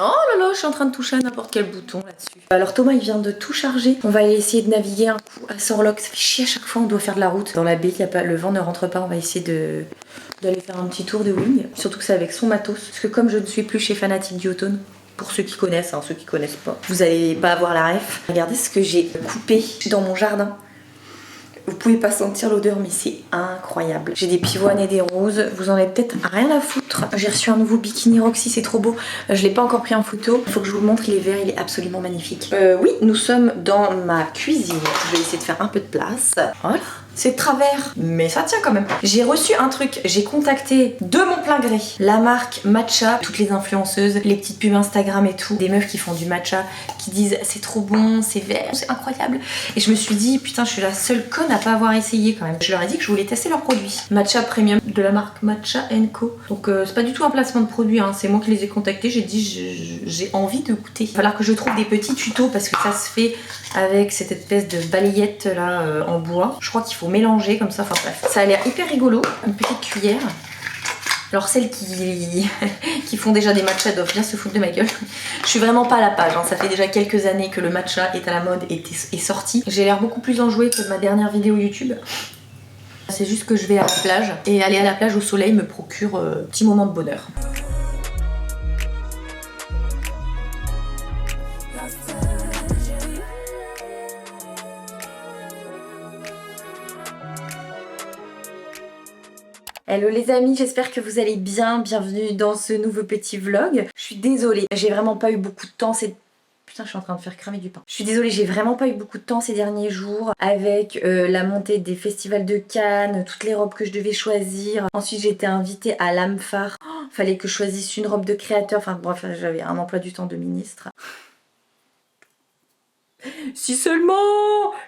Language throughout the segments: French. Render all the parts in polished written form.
Oh là là, je suis en train de toucher à n'importe quel bouton là-dessus. Alors Thomas il vient de tout charger. On va essayer de naviguer un coup à Sorlock. Ça fait chier à chaque fois, on doit faire de la route. Dans la baie, le vent ne rentre pas. On va essayer d'aller faire un petit tour de wing. Surtout que c'est avec son matos. Parce que comme je ne suis plus chez Fanatique du Automne, pour ceux qui connaissent, ceux qui connaissent pas, vous allez pas avoir la ref. Regardez ce que j'ai coupé dans mon jardin. Vous pouvez pas sentir l'odeur, mais c'est incroyable. J'ai des pivoines et des roses. Vous en avez peut-être rien à foutre. J'ai reçu un nouveau bikini Roxy, c'est trop beau. Je l'ai pas encore pris en photo. Il faut que je vous le montre, il est vert, il est absolument magnifique. Oui, nous sommes dans ma cuisine. Je vais essayer de faire un peu de place. Voilà. C'est de travers, mais ça tient quand même. J'ai reçu un truc, j'ai contacté de mon plein gré la marque Matcha, toutes les influenceuses, les petites pubs Instagram et tout, des meufs qui font du matcha, qui disent c'est trop bon, c'est vert, c'est incroyable. Et je me suis dit putain, je suis la seule conne à pas avoir essayé quand même. Je leur ai dit que je voulais tester leurs produits. Matcha Premium de la marque Matcha Co. Donc c'est pas du tout un placement de produit, hein. C'est moi qui les ai contactés, j'ai dit j'ai envie de goûter. Il va falloir que je trouve des petits tutos parce que ça se fait avec cette espèce de balayette là en bois. Je crois qu'il faut mélanger comme ça, enfin bref. Ça a l'air hyper rigolo, une petite cuillère. Alors celles qui font déjà des matchas doivent bien se foutre de ma gueule. Je suis vraiment pas à la page, hein. Ça fait déjà quelques années que le matcha est à la mode et est sorti. J'ai l'air beaucoup plus enjouée que ma dernière vidéo YouTube. C'est juste que je vais à la plage et aller à la plage au soleil me procure un petit moment de bonheur. Hello les amis, j'espère que vous allez bien, bienvenue dans ce nouveau petit vlog. Je suis désolée, j'ai vraiment pas eu beaucoup de temps Putain, je suis en train de faire cramer du pain. Je suis désolée, j'ai vraiment pas eu beaucoup de temps ces derniers jours avec la montée des festivals de Cannes, toutes les robes que je devais choisir. Ensuite, j'ai été invitée à l'AMFAR. Fallait que je choisisse une robe de créateur. Enfin bref, j'avais un emploi du temps de ministre. Si seulement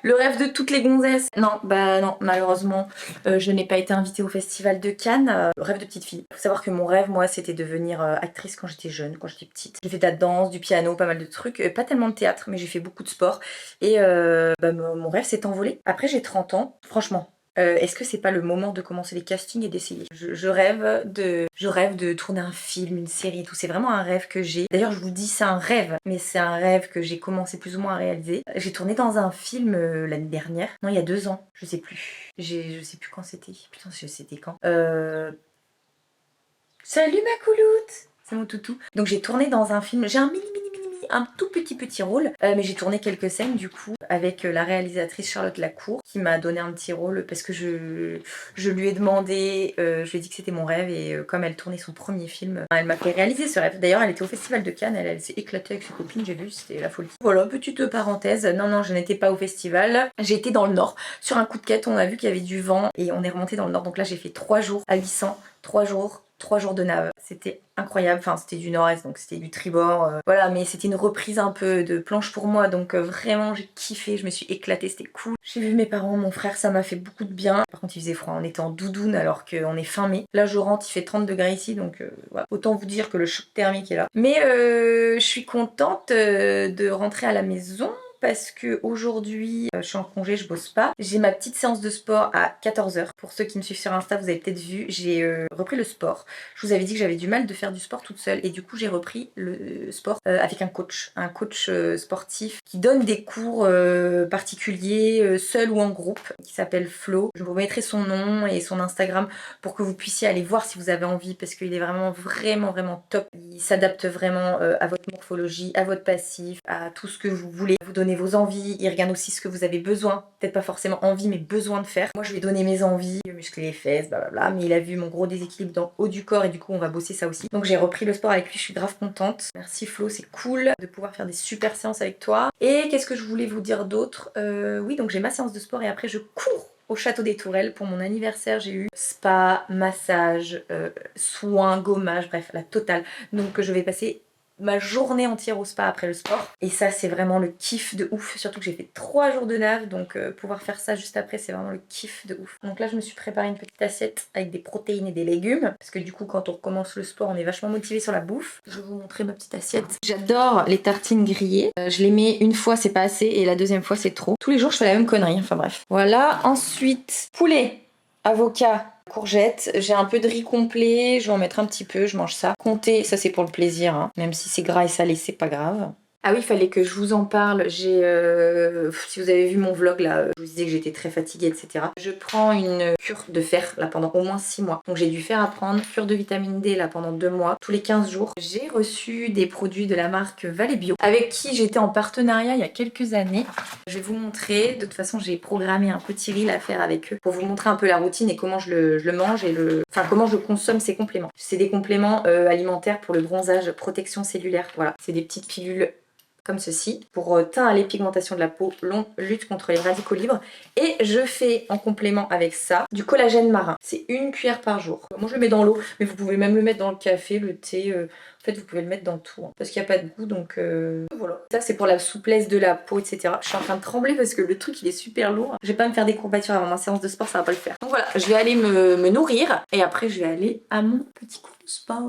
le rêve de toutes les gonzesses. Non, bah non, malheureusement, je n'ai pas été invitée au festival de Cannes. Rêve de petite fille. Faut savoir que mon rêve, moi, c'était de devenir actrice quand j'étais jeune, quand j'étais petite. J'ai fait de la danse, du piano, pas mal de trucs. Pas tellement de théâtre, mais j'ai fait beaucoup de sport. Et mon rêve s'est envolé. Après, j'ai 30 ans. Franchement. Est-ce que c'est pas le moment de commencer les castings et d'essayer? Je rêve de tourner un film, une série et tout. C'est vraiment un rêve que j'ai. D'ailleurs, je vous dis c'est un rêve, mais c'est un rêve que j'ai commencé plus ou moins à réaliser. J'ai tourné dans un film l'année dernière. Non, il y a 2 ans. Je sais plus. Je sais plus quand c'était. Putain, c'était quand Salut ma couloute! C'est mon toutou. Donc j'ai tourné dans un film. J'ai un un tout petit rôle, mais j'ai tourné quelques scènes du coup avec la réalisatrice Charlotte Lacour qui m'a donné un petit rôle parce que je lui ai demandé, je lui ai dit que c'était mon rêve et comme elle tournait son premier film, elle m'a fait réaliser ce rêve. D'ailleurs elle était au festival de Cannes, elle s'est éclatée avec ses copines, j'ai vu, c'était la folie. Voilà, petite parenthèse, non je n'étais pas au festival, j'ai été dans le nord, sur un coup de quête on a vu qu'il y avait du vent et on est remonté dans le nord, donc là j'ai fait 3 jours à 800, 3 jours de nave. C'était incroyable, enfin c'était du nord-est donc c'était du tribord, voilà, mais c'était une reprise un peu de planche pour moi donc vraiment j'ai kiffé, je me suis éclatée, c'était cool. J'ai vu mes parents, mon frère, ça m'a fait beaucoup de bien. Par contre il faisait froid, on était en doudoune alors qu'on est fin mai. Là je rentre, il fait 30 degrés ici donc voilà. Autant vous dire que le choc thermique est là. Mais je suis contente de rentrer à la maison. Parce que aujourd'hui, je suis en congé, je bosse pas. J'ai ma petite séance de sport à 14h. Pour ceux qui me suivent sur Insta, vous avez peut-être vu, j'ai repris le sport. Je vous avais dit que j'avais du mal de faire du sport toute seule et du coup j'ai repris le sport avec un coach sportif qui donne des cours particuliers, seul ou en groupe, qui s'appelle Flo. Je vous mettrai son nom et son Instagram pour que vous puissiez aller voir si vous avez envie parce qu'il est vraiment top. Il s'adapte vraiment à votre morphologie, à votre passif, à tout ce que vous voulez. Vous donner vos envies, il regarde aussi ce que vous avez besoin, peut-être pas forcément envie mais besoin de faire. Moi je lui ai donné mes envies, muscler les fesses, blablabla, mais il a vu mon gros déséquilibre dans le haut du corps et du coup on va bosser ça aussi. Donc j'ai repris le sport avec lui, je suis grave contente. Merci Flo, c'est cool de pouvoir faire des super séances avec toi. Et qu'est-ce que je voulais vous dire d'autre? Oui, donc j'ai ma séance de sport et après je cours au château des Tourelles pour mon anniversaire. J'ai eu spa, massage, soins, gommage, bref la totale. Donc je vais passer ma journée entière au spa après le sport et ça c'est vraiment le kiff de ouf, surtout que j'ai fait 3 jours de nave donc pouvoir faire ça juste après c'est vraiment le kiff de ouf. Donc là je me suis préparé une petite assiette avec des protéines et des légumes parce que du coup quand on recommence le sport on est vachement motivé sur la bouffe. Je vais vous montrer ma petite assiette. J'adore les tartines grillées, je les mets une fois c'est pas assez et la deuxième fois c'est trop. Tous les jours je fais la même connerie, enfin bref. Voilà, ensuite poulet. avocat, courgette. J'ai un peu de riz complet, je vais en mettre un petit peu, je mange ça. Comté, ça c'est pour le plaisir, hein. Même si c'est gras et salé, c'est pas grave. Ah oui, il fallait que je vous en parle. Si vous avez vu mon vlog là, je vous disais que j'étais très fatiguée, etc. Je prends une cure de fer là pendant au moins 6 mois. Donc j'ai du fer à prendre, cure de vitamine D là pendant 2 mois, tous les 15 jours. J'ai reçu des produits de la marque Valley Bio, avec qui j'étais en partenariat il y a quelques années. Je vais vous montrer. De toute façon, j'ai programmé un petit reel à faire avec eux pour vous montrer un peu la routine et comment je le mange et comment je consomme ces compléments. C'est des compléments alimentaires pour le bronzage, protection cellulaire. Voilà, c'est des petites pilules comme ceci, pour teint et pigmentation de la peau, lutte contre les radicaux libres. Et je fais en complément avec ça du collagène marin. C'est 1 cuillère par jour. Moi je le mets dans l'eau, mais vous pouvez même le mettre dans le café, le thé. En fait vous pouvez le mettre dans tout, hein, parce qu'il n'y a pas de goût, donc voilà. Ça c'est pour la souplesse de la peau, etc. Je suis en train de trembler parce que le truc il est super lourd. Je vais pas me faire des courbatures avant ma séance de sport, ça va pas le faire. Donc voilà, je vais aller me nourrir et après je vais aller à mon petit cours de sport.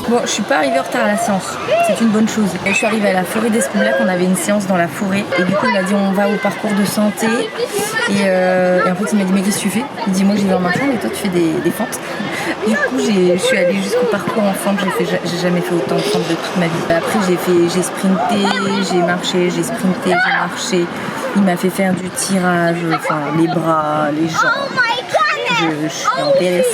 Bon, je suis pas arrivée en retard à la séance, c'est une bonne chose. Je suis arrivée à la forêt d'Espomlac, on avait une séance dans la forêt et du coup il m'a dit on va au parcours de santé et en fait il m'a dit mais qu'est-ce que tu fais? Il dit moi j'y vais en marchant mais toi tu fais des fentes. Du coup je suis allée jusqu'au parcours en fente, j'ai jamais fait autant de fentes de toute ma vie. Après j'ai sprinté, j'ai marché, j'ai sprinté, j'ai marché. Il m'a fait faire du tirage, enfin les bras, les jambes. Je suis en PLS.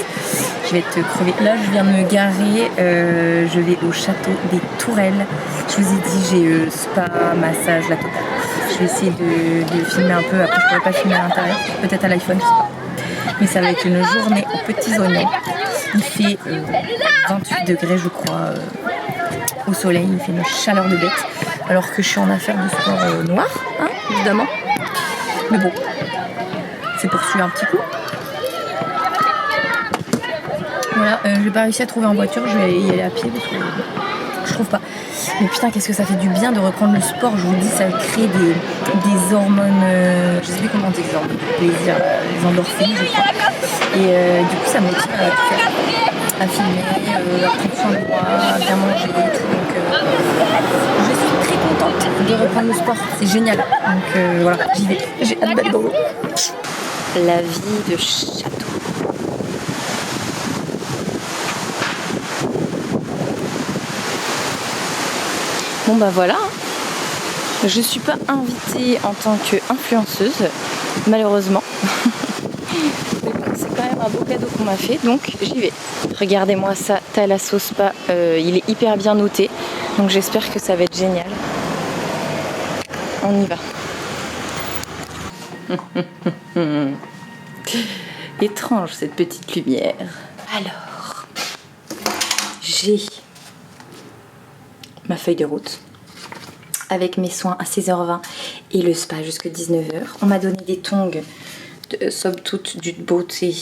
Je vais te crever. Là, je viens de me garer. Je vais au château des Tourelles. Je vous ai dit, j'ai spa, massage, la totale. Je vais essayer de filmer un peu. Après, je pourrais pas filmer à l'intérieur. Peut-être à l'iPhone, je sais pas. Mais ça va être une journée aux petits oignons. Il fait 28 degrés, je crois, au soleil. Il fait une chaleur de bête. Alors que je suis en affaire de sport noir, hein, évidemment. Mais bon, c'est pour suivre un petit coup. Voilà, j'ai pas réussi à trouver en voiture, je vais y aller à pied parce que je trouve pas. Mais putain, qu'est-ce que ça fait du bien de reprendre le sport, je vous dis, ça crée des hormones, je sais plus comment on dit, des hormones de plaisir, les endorphines, je crois. Et du coup, ça me motive à tout faire, à filmer, à prendre soin de moi, à bien manger et tout. Donc, je suis très contente de reprendre le sport, c'est génial. Donc voilà, j'y vais, j'ai hâte d'aller dans l'eau. La vie de château. Bon bah voilà, je suis pas invitée en tant qu'influenceuse, malheureusement. Mais bon, c'est quand même un beau cadeau qu'on m'a fait, donc j'y vais. Regardez-moi ça, Thalasso Spa, il est hyper bien noté, donc j'espère que ça va être génial. On y va. Étrange cette petite lumière. Alors, j'ai ma feuille de route avec mes soins à 16h20 et le spa jusqu'à 19h. On m'a donné des tongs de somme toute d'une beauté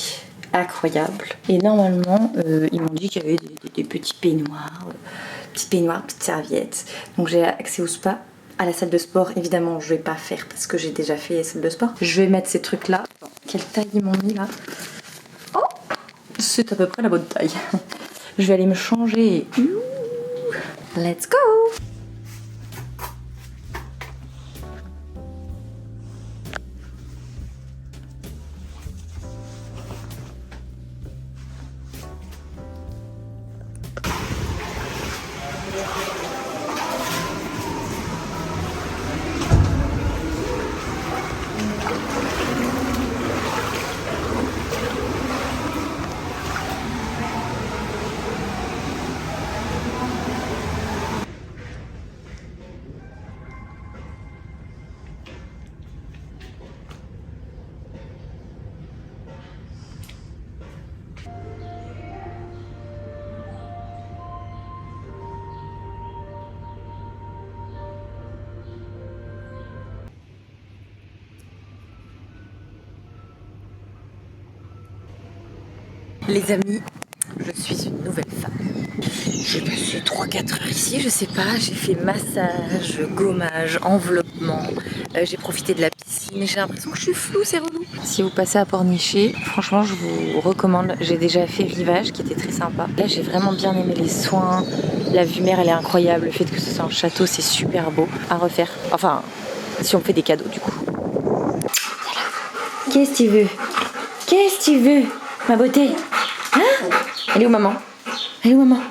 incroyable. Et normalement, ils m'ont dit qu'il y avait des petits peignoirs, petites serviettes. Donc j'ai accès au spa. À la salle de sport, évidemment, je vais pas faire parce que j'ai déjà fait la salle de sport. Je vais mettre ces trucs là. Quelle taille ils m'ont mis là? Oh, c'est à peu près la bonne taille. Je vais aller me changer. Let's go! Les amis, je suis une nouvelle femme. J'ai passé 3-4 heures ici, je sais pas, j'ai fait massage, gommage, enveloppement, j'ai profité de la piscine, j'ai l'impression que je suis floue, c'est relou. Si vous passez à Pornichet, franchement je vous recommande. J'ai déjà fait Rivage qui était très sympa. Là j'ai vraiment bien aimé les soins. La vue mer elle est incroyable. Le fait que ce soit un château c'est super beau à refaire. Enfin si on fait des cadeaux du coup. Qu'est-ce que tu veux? Qu'est-ce que tu veux? Ma beauté. Hein? Elle est où maman? Elle est où maman?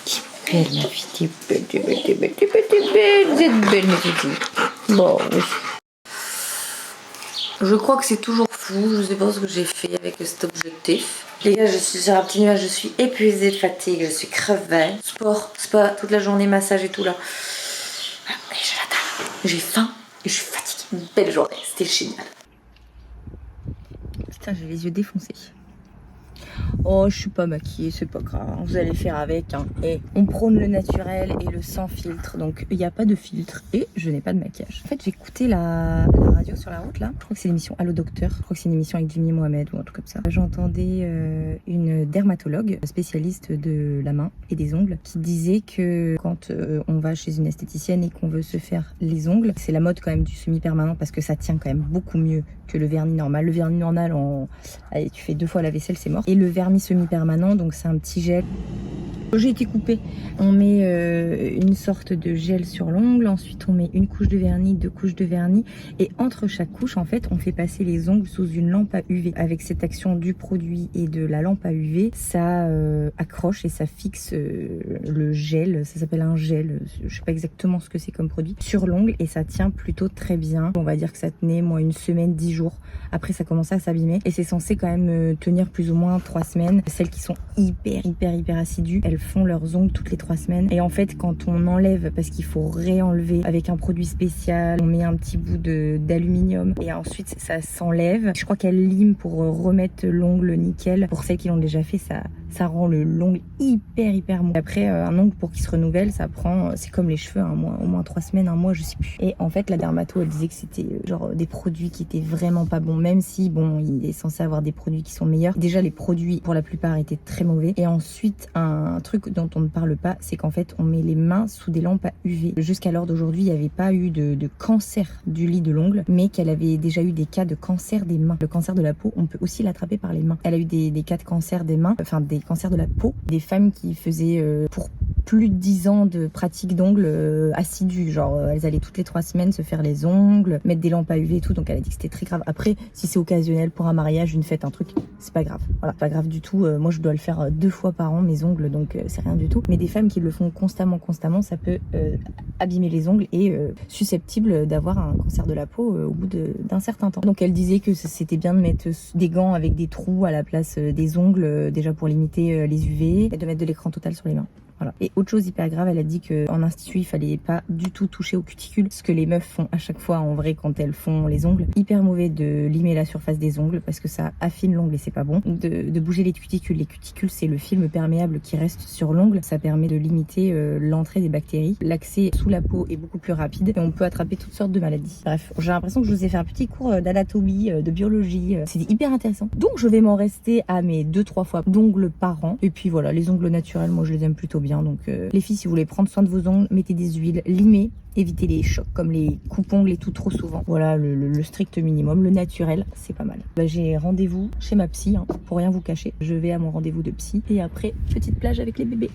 T'es belle ma fille, t'es belle, t'es belle, t'es belle, t'es belle, t'es belle. Vous êtes belle mes petits. Bon oui. Je crois que c'est toujours fou, je sais pas ce que j'ai fait avec cet objectif. Les gars, je suis sur un petit nuage, je suis épuisée de fatigue, je suis crevée. Sport, spa, toute la journée, massage et tout là. Voilà, allez, je l'attends. J'ai faim et je suis fatiguée. Une belle journée, c'était génial. Putain, j'ai les yeux défoncés. Oh, je suis pas maquillée, c'est pas grave, vous allez faire avec. Hein. Et on prône le naturel et le sans filtre, donc il n'y a pas de filtre et je n'ai pas de maquillage. En fait, j'ai écouté la radio sur la route là. Je crois que c'est l'émission Allo Docteur. Je crois que c'est une émission avec Jimmy Mohamed ou un truc comme ça. J'entendais une dermatologue spécialiste de la main et des ongles qui disait que quand on va chez une esthéticienne et qu'on veut se faire les ongles, c'est la mode quand même du semi-permanent parce que ça tient quand même beaucoup mieux que le vernis normal. Le vernis normal, allez, tu fais 2 fois la vaisselle, c'est mort. Et le vernis semi-permanent, donc c'est un petit gel. J'ai été coupée. On met une sorte de gel sur l'ongle, ensuite on met une couche de vernis, 2 couches de vernis, et entre chaque couche, en fait, on fait passer les ongles sous une lampe à UV. Avec cette action du produit et de la lampe à UV, ça accroche et ça fixe le gel, ça s'appelle un gel, je sais pas exactement ce que c'est comme produit, sur l'ongle et ça tient plutôt très bien. On va dire que ça tenait, moi, une semaine, 10 jours. Après, ça commençait à s'abîmer et c'est censé quand même tenir plus ou moins 3 semaines. Celles qui sont hyper assidues, elles font leurs ongles toutes les 3 semaines. Et en fait, quand on enlève, parce qu'il faut réenlever avec un produit spécial, on met un petit bout d'aluminium et ensuite ça s'enlève. Je crois qu'elle lime pour remettre l'ongle nickel. Pour celles qui l'ont déjà fait, ça rend l'ongle hyper mou. Après, un ongle pour qu'il se renouvelle, ça prend, c'est comme les cheveux, un mois, au moins 3 semaines, un mois, je sais plus. Et en fait, la dermato, elle disait que c'était genre des produits qui étaient vraiment pas bons, même si, bon, il est censé avoir des produits qui sont meilleurs. Déjà, les produits, pour la plupart, étaient très mauvais. Et ensuite, un truc dont on ne parle pas, c'est qu'en fait, on met les mains sous des lampes à UV. Jusqu'à l'heure d'aujourd'hui, il n'y avait pas eu de cancer du lit de l'ongle, mais qu'elle avait déjà eu des cas de cancer des mains. Le cancer de la peau, on peut aussi l'attraper par les mains. Elle a eu des cas de cancer des mains, enfin des cancers de la peau. Des femmes qui faisaient pour plus de 10 ans de pratique d'ongles assidue, genre elles allaient toutes les 3 semaines se faire les ongles, mettre des lampes à UV et tout, donc elle a dit que c'était très grave. Après, si c'est occasionnel pour un mariage, une fête, un truc, c'est pas grave. Voilà, pas grave du tout. Moi je dois le faire 2 fois par an, mes ongles, donc c'est rien du tout. Mais des femmes qui le font constamment, ça peut abîmer les ongles et susceptible d'avoir un cancer de la peau au bout d'un certain temps. Donc elle disait que c'était bien de mettre des gants avec des trous à la place des ongles, déjà pour limiter les UV, et de mettre de l'écran total sur les mains. Voilà. Et autre chose hyper grave, elle a dit qu'en institut, il fallait pas du tout toucher aux cuticules, ce que les meufs font à chaque fois en vrai quand elles font les ongles. Hyper mauvais de limer la surface des ongles parce que ça affine l'ongle et c'est pas bon. De bouger les cuticules. Les cuticules, c'est le film perméable qui reste sur l'ongle. Ça permet de limiter l'entrée des bactéries. L'accès sous la peau est beaucoup plus rapide et on peut attraper toutes sortes de maladies. Bref, j'ai l'impression que je vous ai fait un petit cours d'anatomie, de biologie. C'était hyper intéressant. Donc je vais m'en rester à mes 2-3 fois d'ongles par an. Et puis voilà, les ongles naturels, moi je les aime plutôt bien. Donc les filles, si vous voulez prendre soin de vos ongles, mettez des huiles, limez, évitez les chocs comme les coupe-ongles et tout trop souvent. Voilà le strict minimum, le naturel, c'est pas mal. Bah, j'ai rendez-vous chez ma psy, hein, pour rien vous cacher. Je vais à mon rendez-vous de psy et après, petite plage avec les bébés.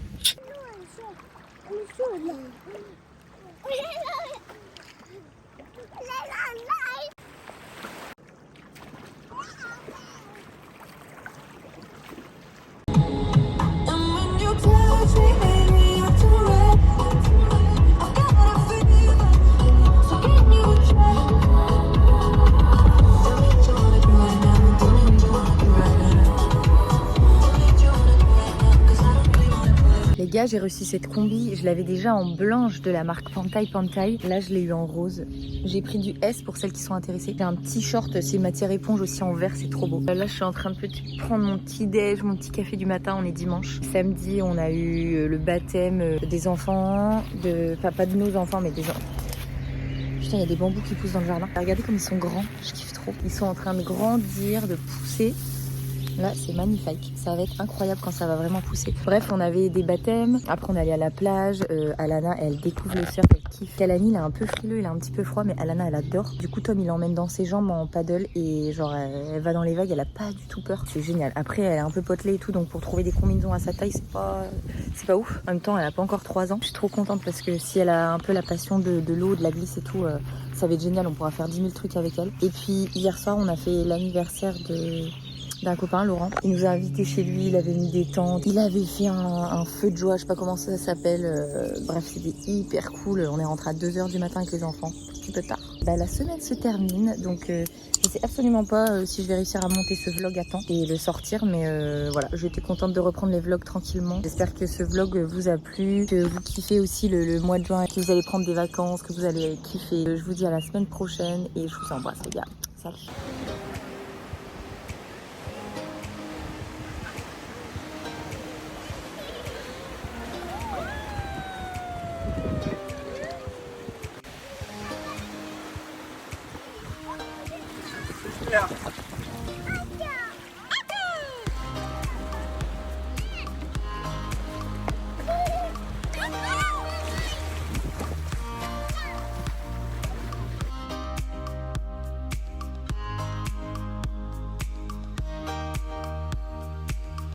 Les gars, j'ai reçu cette combi, je l'avais déjà en blanche de la marque Pantai. Là, je l'ai eu en rose. J'ai pris du S pour celles qui sont intéressées. J'ai un petit short, c'est matière éponge aussi en vert, c'est trop beau. Là, je suis en train de prendre mon petit déj, mon petit café du matin, on est dimanche. Samedi, on a eu le baptême des enfants, enfin pas de nos enfants, mais des enfants. Putain, il y a des bambous qui poussent dans le jardin. Regardez comme ils sont grands, je kiffe trop. Ils sont en train de grandir, de pousser. Là, c'est magnifique. Ça va être incroyable quand ça va vraiment pousser. Bref, on avait des baptêmes. Après, on est allé à la plage. Alana, elle découvre le surf, elle kiffe. Kalani, il est un peu frileux, il est un petit peu froid, mais Alana, elle adore. Du coup, Tom, il l'emmène dans ses jambes en paddle et genre, elle va dans les vagues, elle a pas du tout peur. C'est génial. Après, elle est un peu potelée et tout, donc pour trouver des combinaisons à sa taille, c'est pas ouf. En même temps, elle a pas encore 3 ans. Je suis trop contente parce que si elle a un peu la passion de l'eau, de la glisse et tout, ça va être génial. On pourra faire 10 000 trucs avec elle. Et puis, hier soir, on a fait l'anniversaire d'un copain, Laurent. Il nous a invités chez lui, il avait mis des tentes, il avait fait un feu de joie, je sais pas comment ça s'appelle. Bref, c'était hyper cool. On est rentré à 2h du matin avec les enfants, un petit peu tard. Bah, la semaine se termine, donc je sais absolument pas si je vais réussir à monter ce vlog à temps et le sortir, mais voilà, j'étais contente de reprendre les vlogs tranquillement. J'espère que ce vlog vous a plu, que vous kiffez aussi le mois de juin, que vous allez prendre des vacances, que vous allez kiffer. Je vous dis à la semaine prochaine et je vous embrasse les gars. Salut. Yeah.